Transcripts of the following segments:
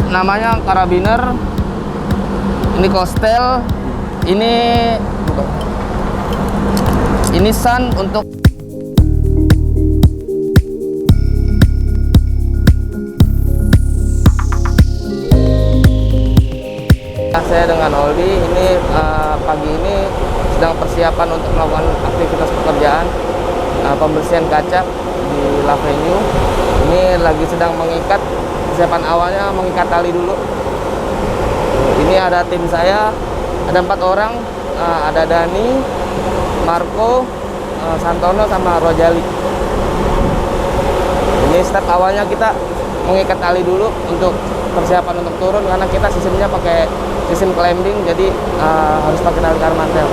namanya karabiner, ini kostel, ini sun untuk saya dengan Oldi ini pagi ini sedang persiapan untuk melakukan aktivitas pekerjaan pembersihan kaca di Lavenue. Ini lagi sedang mengikat, persiapan awalnya mengikat tali dulu. Ini ada tim saya, ada 4 orang, ada Dani, Marco, Santono, sama Rojali. Ini step awalnya kita mengikat tali dulu untuk persiapan untuk turun, karena kita sistemnya pakai sistem climbing, jadi harus pakai tali karmantel.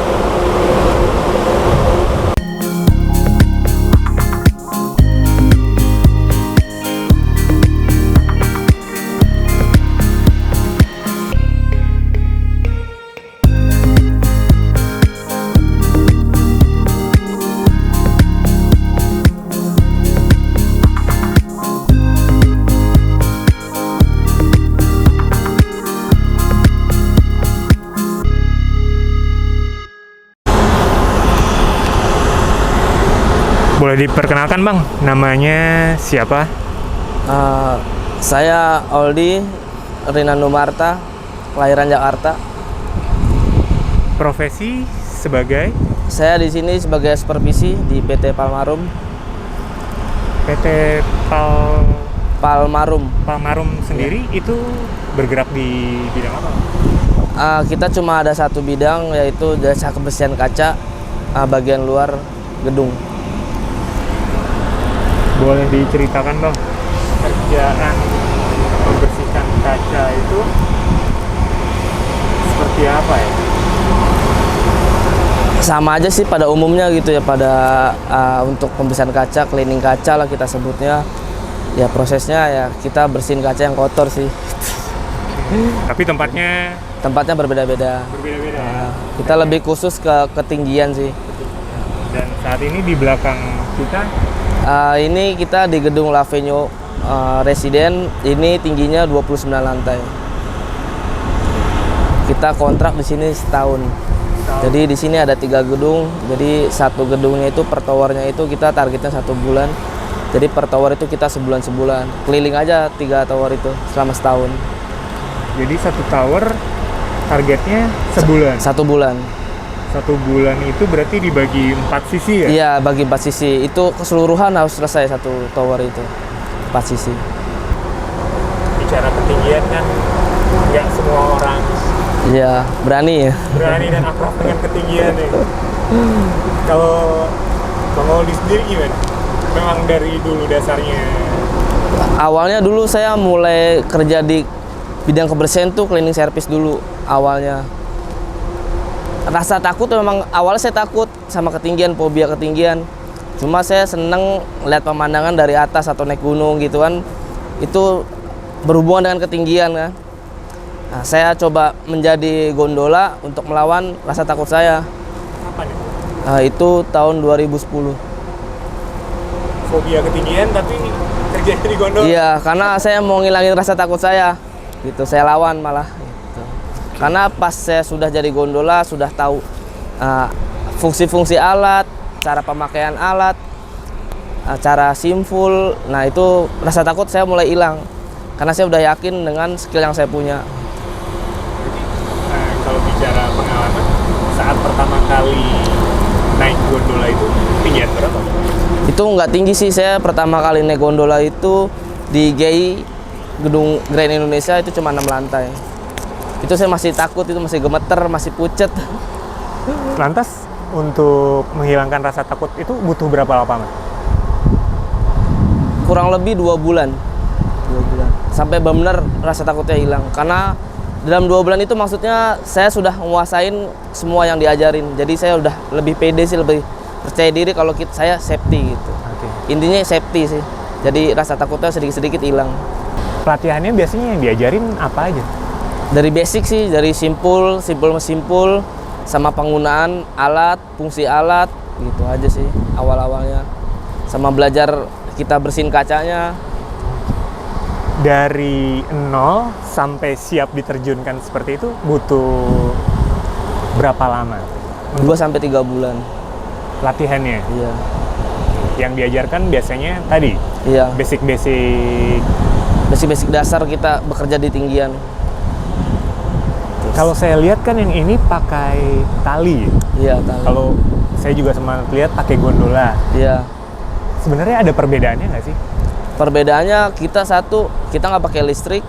Boleh diperkenalkan Bang, namanya siapa? Saya Oldi Rinando Marta, kelahiran Jakarta. Profesi sebagai? Saya di sini sebagai supervisi di PT Palmarum. PT Palmarum sendiri itu bergerak di bidang apa? Kita cuma ada satu bidang, yaitu jasa kebersihan kaca bagian luar gedung. Boleh diceritakan Bang, kerjaan membersihkan kaca itu seperti apa ya? Sama aja sih pada umumnya gitu ya, pada untuk pembersihan kaca, cleaning kaca lah kita sebutnya. Ya prosesnya ya kita bersihin kaca yang kotor sih. Tapi tempatnya berbeda-beda. Berbeda-beda. Kita lebih khusus ke ketinggian sih. Dan saat ini di belakang kita ini kita di gedung Lavenue Residen, ini tingginya 29 lantai. Kita kontrak di sini setahun. Jadi di sini ada 3 gedung. Jadi satu gedungnya itu per towernya itu kita targetnya 1 bulan. Jadi per tower itu kita sebulan. Keliling aja 3 tower itu selama setahun. Jadi satu tower targetnya sebulan. 1 bulan. 1 bulan itu berarti dibagi 4 sisi ya? Iya, bagi 4 sisi. Itu keseluruhan harus selesai satu tower itu. 4 sisi. Bicara ketinggian kan nggak semua orang Iya, berani ya. berani dan akrab dengan ketinggian nih. Kalau Bang Oldi sendiri gimana? Memang dari dulu dasarnya? Awalnya dulu saya mulai kerja di bidang kebersihan tuh cleaning service dulu awalnya. Rasa takut memang awalnya saya takut sama ketinggian, fobia ketinggian. Cuma saya seneng lihat pemandangan dari atas atau naik gunung gitu kan. Itu berhubungan dengan ketinggian kan. Nah, saya coba menjadi gondola untuk melawan rasa takut saya. Kapan itu? Itu tahun 2010. Fobia ketinggian tapi kerja di gondola? Iya, karena saya mau ngilangin rasa takut saya. Gitu, saya lawan malah. Karena pas saya sudah jadi gondola, sudah tahu fungsi-fungsi alat, cara pemakaian alat, cara simpul. Nah itu rasa takut saya mulai hilang. Karena saya udah yakin dengan skill yang saya punya. Kalau bicara pengalaman, saat pertama kali naik gondola itu tinggian berapa? Itu nggak tinggi sih, saya pertama kali naik gondola itu di GI Gedung Grand Indonesia itu cuma 6 lantai. Itu saya masih takut, itu masih gemeter, masih pucet. Lantas untuk menghilangkan rasa takut itu butuh berapa lama? Kurang lebih 2 bulan. 2 bulan. Sampai benar rasa takutnya hilang. Karena dalam 2 bulan itu maksudnya saya sudah menguasain semua yang diajarin. Jadi saya udah lebih pede sih, lebih percaya diri kalau saya safety gitu. Intinya safety sih. Jadi rasa takutnya sedikit-sedikit hilang. Pelatihannya biasanya yang diajarin apa aja? Dari basic sih, dari simpul sama penggunaan alat, fungsi alat, gitu aja sih awal-awalnya. Sama belajar kita bersihin kacanya. dari nol sampai siap diterjunkan seperti itu butuh berapa lama 2 sampai 3 bulan. latihannya? Iya. Yang diajarkan biasanya tadi Iya. basic-basic. Basic-basic dasar kita bekerja di tinggian. Kalau saya lihat kan yang ini pakai tali. Iya, tali. Kalau saya juga sempat lihat pakai gondola. Iya. Sebenarnya ada perbedaannya nggak sih? Perbedaannya kita satu, kita nggak pakai listrik.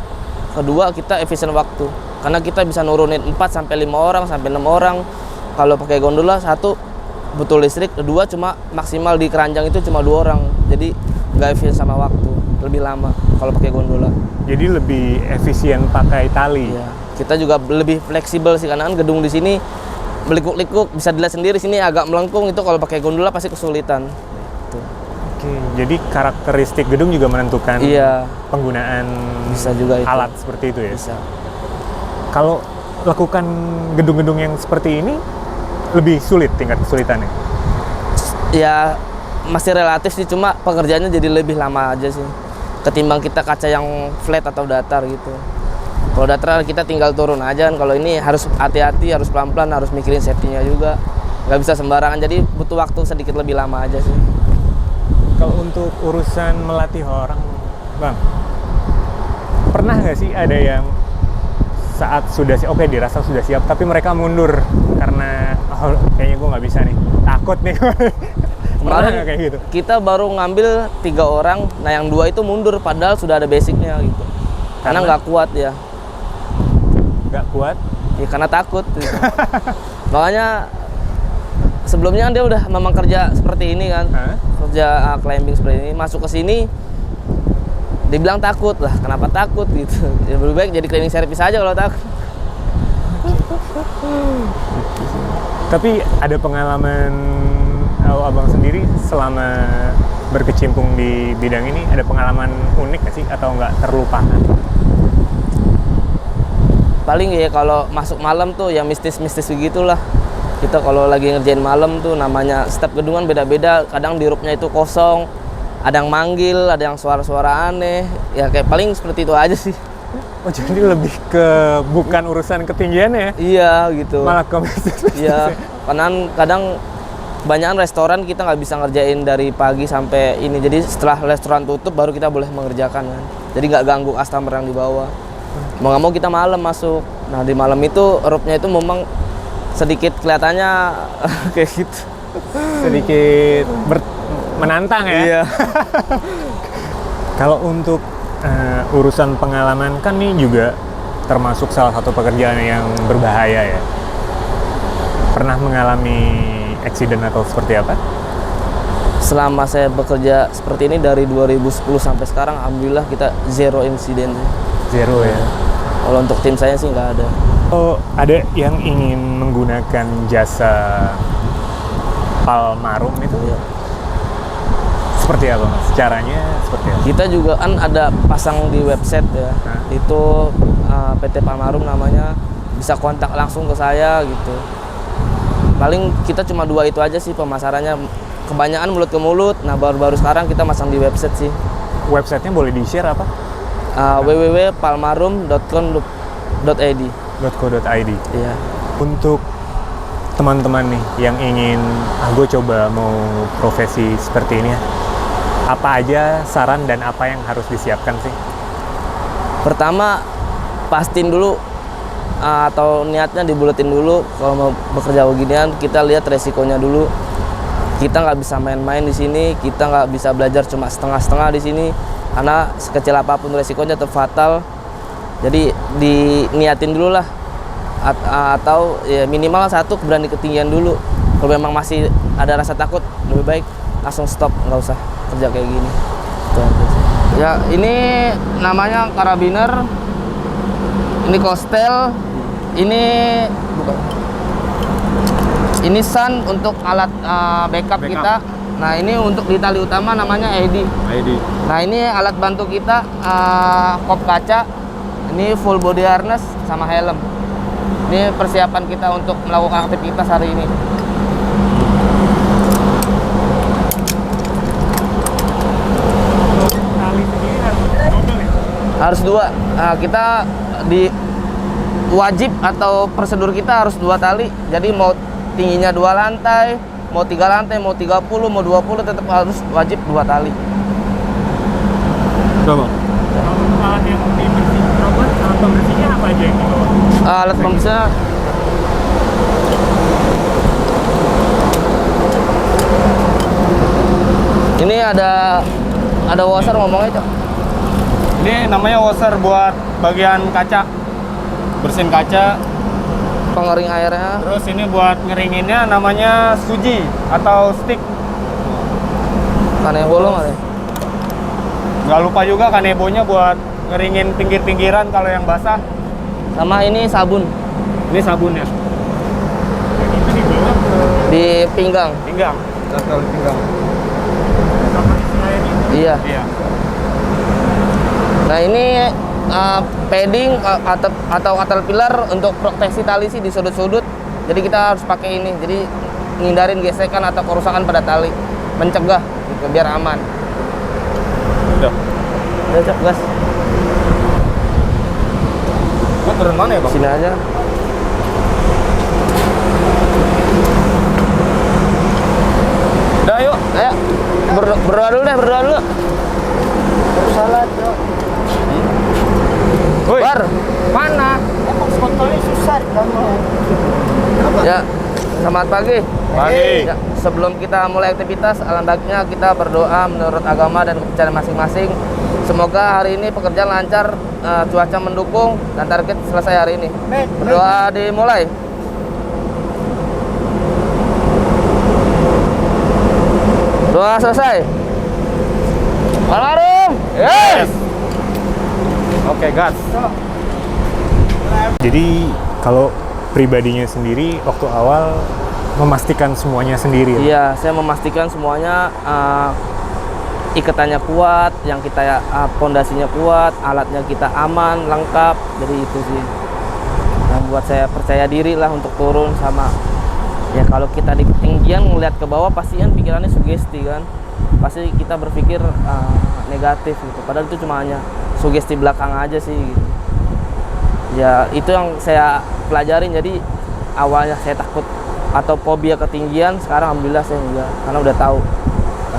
Kedua, kita efisien waktu. Karena kita bisa nurunin 4 sampai 5 orang sampai 6 orang. Kalau pakai gondola satu butuh listrik, kedua cuma maksimal di keranjang itu cuma 2 orang. Jadi nggak efisien sama waktu, lebih lama kalau pakai gondola. Jadi lebih efisien pakai tali. Iya. Kita juga lebih fleksibel sih karena kan gedung di sini melikuk-likuk, bisa dilihat sendiri sini agak melengkung, itu kalau pakai gondola pasti kesulitan. Tuh. Oke, jadi karakteristik gedung juga menentukan Iya. penggunaan Bisa juga itu. alat seperti itu ya. Bisa. Kalau lakukan gedung-gedung yang seperti ini lebih sulit tingkat kesulitannya. Ya masih relatif sih, cuma pekerjaannya jadi lebih lama aja sih ketimbang kita kaca yang flat atau datar gitu. Kalau datar kita tinggal turun aja kan, kalau ini harus hati-hati, harus pelan-pelan, harus mikirin safety-nya juga, nggak bisa sembarangan, jadi butuh waktu sedikit lebih lama aja sih. Kalau untuk urusan melatih orang, Bang, pernah nggak sih ada yang saat sudah siap, oke dirasa sudah siap, tapi mereka mundur karena kayaknya gue nggak bisa nih, takut nih. Pernah Kemarin nggak kayak gitu? kita baru ngambil 3 orang, nah yang 2 itu mundur padahal sudah ada basicnya gitu. Karena nggak kuat ya. Nggak kuat? Ya karena takut gitu. Makanya sebelumnya kan dia udah memang kerja seperti ini kan. Hah? Kerja climbing seperti ini, masuk ke sini dibilang takut lah, kenapa takut gitu. Ya lebih baik jadi cleaning service aja kalau takut. Tapi ada pengalaman abang sendiri selama berkecimpung di bidang ini, ada pengalaman unik nggak sih atau nggak terlupakan? Paling ya kalau masuk malam tuh ya mistis-mistis begitulah. Kita kalau lagi ngerjain malam tuh namanya setiap gedungan beda-beda, kadang di roopnya itu kosong, ada yang manggil, ada yang suara-suara aneh, ya kayak paling seperti itu aja sih. Oh, jadi lebih ke bukan urusan ketinggian ya? Iya gitu. Malah ke mistis. Iya, karena kadang kebanyakan restoran kita nggak bisa ngerjain dari pagi sampai ini, jadi setelah restoran tutup baru kita boleh mengerjakan kan. Jadi nggak ganggu customer yang di bawah. Mau nggak mau kita malam masuk. Nah di malam itu roopnya itu memang sedikit kelihatannya kayak gitu. Sedikit menantang ya? Iya. Kalau untuk urusan pengalaman kan ini juga termasuk salah satu pekerjaan yang berbahaya ya. Pernah mengalami accident atau seperti apa? Selama saya bekerja seperti ini dari 2010 sampai sekarang, alhamdulillah kita zero insiden. Zero ya. Kalau untuk tim saya sih nggak ada. Oh, ada yang ingin menggunakan jasa Palmarum itu? Iya. Seperti apa mas? Caranya seperti apa? Kita juga kan ada pasang di website ya. Hah? Itu PT Palmarum namanya, bisa kontak langsung ke saya gitu. Paling kita cuma 2 itu aja sih pemasarannya. Kebanyakan mulut ke mulut. Nah baru-baru sekarang kita masang di website sih. Websitenya boleh di-share apa? www.palmarum.com.id. .co.id. Iya. Untuk teman-teman nih yang ingin, gue coba mau profesi seperti ini ya, apa aja saran dan apa yang harus disiapkan sih? Pertama, pastiin dulu atau niatnya dibuletin dulu. Kalau mau bekerja beginian, kita lihat resikonya dulu. Kita nggak bisa main-main di sini, kita nggak bisa belajar cuma setengah-setengah di sini, karena sekecil apapun resikonya tetap fatal. Jadi diniatin dulu lah, atau ya minimal satu berani ketinggian dulu. Kalau memang masih ada rasa takut, lebih baik langsung stop, nggak usah kerja kayak gini. Itu aja sih. Ya ini namanya karabiner, ini kostel, ini bukan. Ini sun untuk alat backup kita. Nah ini untuk di tali utama namanya ID. Nah ini alat bantu kita, kop kaca. Ini full body harness sama helm. Ini persiapan kita untuk melakukan aktivitas hari ini. Tali sendiri harus double ya? Harus 2. Nah, kita di wajib atau prosedur kita harus 2 tali. Jadi mau tingginya 2 lantai, mau 3 lantai, mau 30, mau 20 tetap harus wajib 2 tali. Kalau alat yang dibersih robot, alat pembersihnya apa aja yang dibawa? Alat pembersihnya ini ada washer ngomongnya, Cok. Ini namanya washer buat bagian kaca, bersihin kaca. Pengering airnya. Terus ini buat ngeringinnya namanya suji atau stick. Kanebo lo nggak ya? Nggak lupa juga kanebonya buat ngeringin pinggir-pinggiran kalau yang basah. Sama ini sabun Ini sabunnya. Itu dibawa ke di pinggang. pinggang. Taruh di pinggang. Sama isi airnya. Iya. Iya. Nah ini padding atau caterpillar untuk proteksi tali sih di sudut-sudut. Jadi kita harus pakai ini. Jadi ngindarin gesekan atau kerusakan pada tali, mencegah gitu, biar aman. Udah. Udah, Cok, gas. Gua turun mana ya, Bang? Sini aja. Udah, yuk. Ayo, berdoa dulu deh, berdoa dulu. Salat, bro. Woi. Bar, mana? Emang sebetulnya susah kamu. Ya, selamat pagi. Pagi. Ya, sebelum kita mulai aktivitas, alhamdulillah kita berdoa menurut agama dan kepercayaan masing-masing. Semoga hari ini pekerjaan lancar, cuaca mendukung, dan target selesai hari ini. Berdoa dimulai. Doa selesai. Almarhum. Yes. Oke, gas. Jadi kalau pribadinya sendiri waktu awal memastikan semuanya sendiri. Iya, saya memastikan semuanya ikatannya kuat, yang kita pondasinya kuat, alatnya kita aman, lengkap. Jadi itu sih yang buat saya percaya diri lah untuk turun. Sama ya kalau kita di ketinggian ngeliat ke bawah pasti kan pikirannya sugesti kan, pasti kita berpikir negatif gitu, padahal itu cuma hanya sugesti belakang aja sih gitu. Ya itu yang saya pelajarin. Jadi awalnya saya takut atau fobia ketinggian, sekarang alhamdulillah saya enggak, karena udah tahu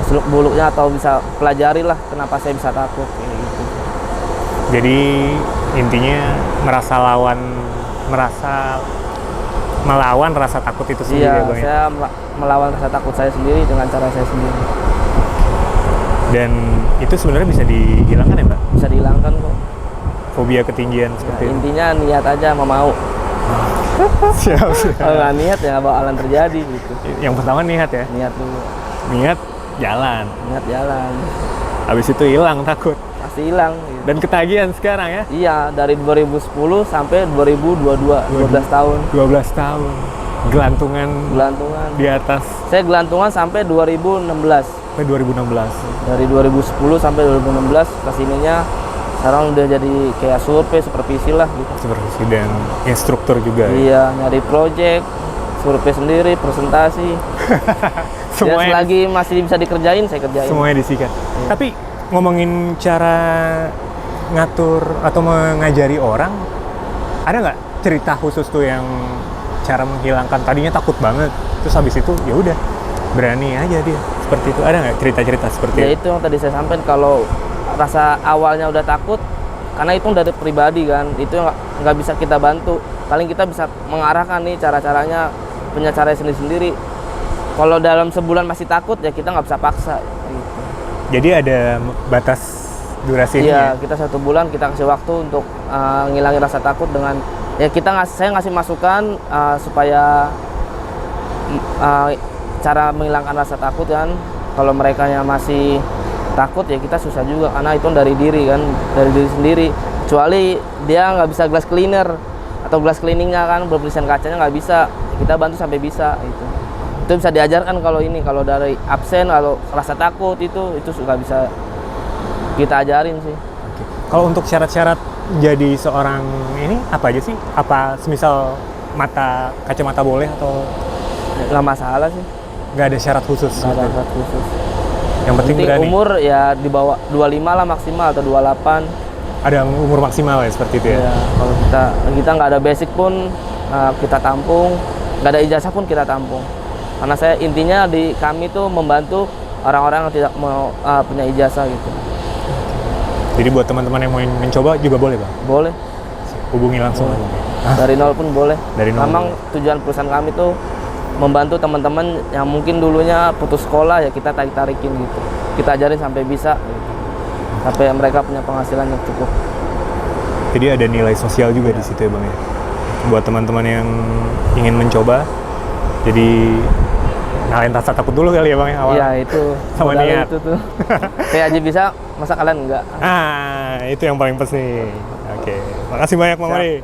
seluk buluknya atau bisa pelajari lah kenapa saya bisa takut kayak gitu. Jadi intinya melawan rasa takut itu sendiri ya, Iya, Bang, ya? saya melawan rasa takut saya sendiri dengan cara saya sendiri. Dan itu sebenarnya bisa dihilangkan ya, Mbak? Bisa dihilangkan kok. Fobia ketinggian Ya, seperti itu. intinya niat aja mau. Siap, siap. Kalau nggak niat ya nggak bakalan terjadi gitu. Yang pertama niat ya. Niat dulu, Niat jalan. niat jalan. Habis itu hilang takut. Pasti hilang. Gitu. Dan ketagihan sekarang ya. Iya, dari 2010 sampai 2022, 12 tahun. 12 tahun. Gelantungan Gelantungan. di atas Saya gelantungan sampai 2016. sampai 2016. Dari 2010 sampai 2016 kesininya sekarang udah jadi kayak survei supervisi lah gitu. Supervisi dan instruktur juga ya. Iya, nyari project, survei sendiri, presentasi. Ya, Semuanya selagi masih bisa dikerjain, saya kerjain. semuanya disikat. Tapi ngomongin cara ngatur atau mengajari orang, ada nggak cerita khusus tuh yang cara menghilangkan tadinya takut banget, terus habis itu ya udah berani aja dia seperti itu? Ada nggak cerita-cerita seperti Ya itu? itu yang tadi saya sampaikan, kalau rasa awalnya udah takut, karena itu dari pribadi kan, itu nggak bisa kita bantu. Paling kita bisa mengarahkan nih cara-caranya, punya cara sendiri-sendiri. Kalau dalam sebulan masih takut, ya kita nggak bisa paksa. Gitu. Jadi ada batas durasinya. Iya, kita 1 bulan kita kasih waktu untuk ngilangin rasa takut dengan ya saya ngasih masukan supaya cara menghilangkan rasa takut kan. Kalau mereka yang masih takut ya kita susah juga, karena itu dari diri kan, dari diri sendiri. Kecuali dia nggak bisa glass cleaner atau glass cleaningnya kan, berpelisian kacanya nggak bisa, kita bantu sampai bisa itu. Itu bisa diajarkan. Kalau ini kalau dari absen, kalau rasa takut itu sudah bisa kita ajarin sih. Oke. Kalau untuk syarat-syarat jadi seorang ini apa aja sih? Apa semisal kacamata boleh atau Nggak masalah sih, nggak ada syarat khusus? nggak ada syarat khusus. Yang penting berani. Umur ya di bawah 25 lah maksimal atau 28. ada umur maksimal ya seperti itu ya. Ya, kalau kita nggak ada basic pun kita tampung, nggak ada ijazah pun kita tampung. Karena saya intinya di kami tuh membantu orang-orang yang tidak mau punya ijazah gitu. Jadi buat teman-teman yang mau mencoba juga boleh Bang? Boleh. Hubungi langsung. Dari nol pun boleh. Dari nol Memang boleh. tujuan perusahaan kami tuh membantu teman-teman yang mungkin dulunya putus sekolah ya kita tarik-tarikin gitu. Kita ajarin sampai bisa gitu. Sampai mereka punya penghasilan yang cukup. Jadi ada nilai sosial juga di situ ya Bang ya. Buat teman-teman yang ingin mencoba, jadi ngalahin rasa takut dulu kali ya Bang ya awal. Iya itu. Sama modal niat. Itu tuh. Saya aja bisa, masa kalian enggak? Ah, itu yang paling penting. Oke, makasih banyak Bang Siap. Mari.